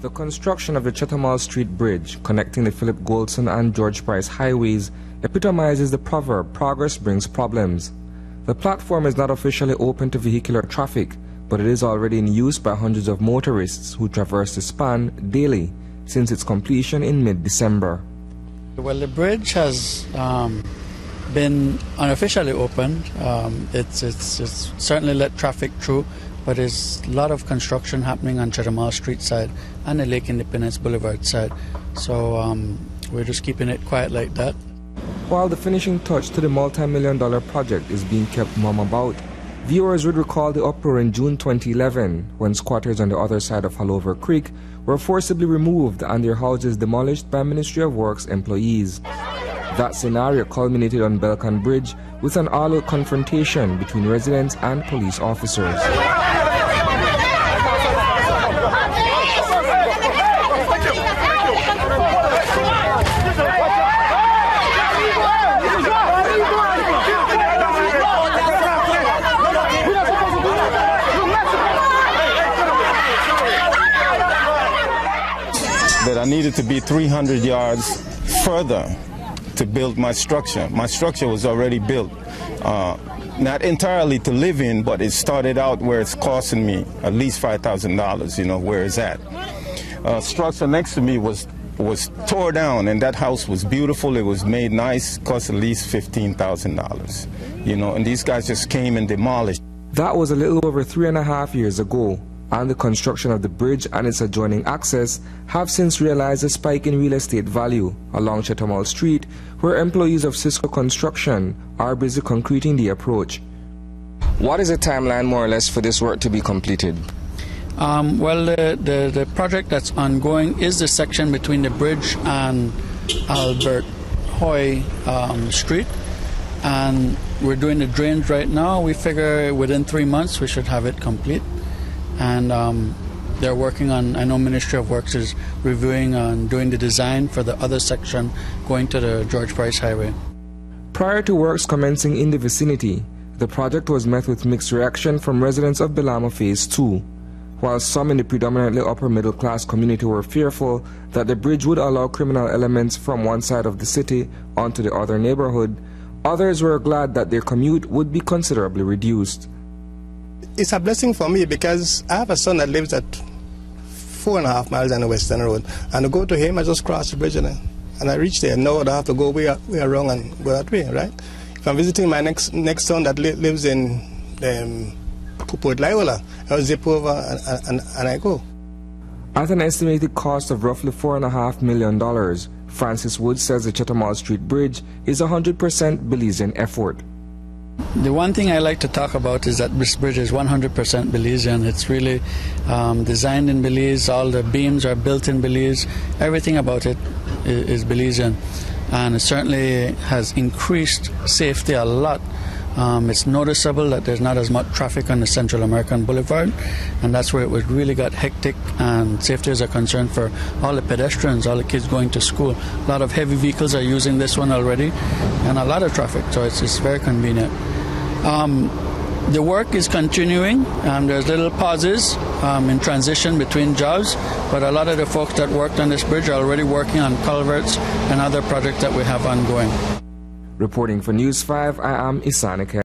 The construction of the Chetumal Street Bridge, connecting the Philip Goldson and George Price highways, epitomizes the proverb, progress brings problems. The platform is not officially open to vehicular traffic, but it is already in use by hundreds of motorists who traverse the span daily since its completion in mid-December. Well, the bridge has been unofficially opened. It's certainly let traffic through, but there's a lot of construction happening on Chetumal Street side and the Lake Independence Boulevard side. So we're just keeping it quiet like that. While the finishing touch to the multi-million-dollar project is being kept mum about, viewers would recall the uproar in June 2011 when squatters on the other side of Hallover Creek were forcibly removed and their houses demolished by Ministry of Works employees. That scenario culminated on Belcan Bridge with an all-out confrontation between residents and police officers. That I needed to be 300 yards further to build my structure. My structure was already built, not entirely to live in, but it started out where it's costing me at least $5,000, you know, where it's at. Structure next to me was tore down, and that house was beautiful. It was made nice, cost at least $15,000, you know, and these guys just came and demolished. That was a little over 3.5 years ago, and the construction of the bridge and its adjoining access have since realized a spike in real estate value along Chetumal Street, where employees of CISCO Construction are busy concreting the approach. What is the timeline more or less for this work to be completed? Well, the project that's ongoing is the section between the bridge and Albert Hoy Street, and we're doing the drains right now. We figure within 3 months we should have it complete. And they're working on, I know Ministry of Works is reviewing and doing the design for the other section going to the George Price Highway. Prior to works commencing in the vicinity, the project was met with mixed reaction from residents of BELAMA Phase 2. While some in the predominantly upper middle class community were fearful that the bridge would allow criminal elements from one side of the city onto the other neighborhood, others were glad that their commute would be considerably reduced. It's a blessing for me because I have a son that lives at 4.5 miles on the Western Road, and to go to him, I just cross the bridge and I reach there. No, I have to go way around and go that way, right? If I'm visiting my next son that lives in Port Loyola, I'll zip over and I go. At an estimated cost of roughly $4.5 million, Francis Wood says the Chetumal Street Bridge is 100% Belizean effort. The one thing I like to talk about is that this bridge is 100% Belizean. It's really designed in Belize. All the beams are built in Belize. Everything about it is Belizean. And it certainly has increased safety a lot. It's noticeable that there's not as much traffic on the Central American Boulevard, and that's where it really got hectic, and safety is a concern for all the pedestrians, all the kids going to school. A lot of heavy vehicles are using this one already, and a lot of traffic, so it's very convenient. The work is continuing. There's little pauses in transition between jobs, but a lot of the folks that worked on this bridge are already working on culverts and other projects that we have ongoing. Reporting for News 5, I am Isanika.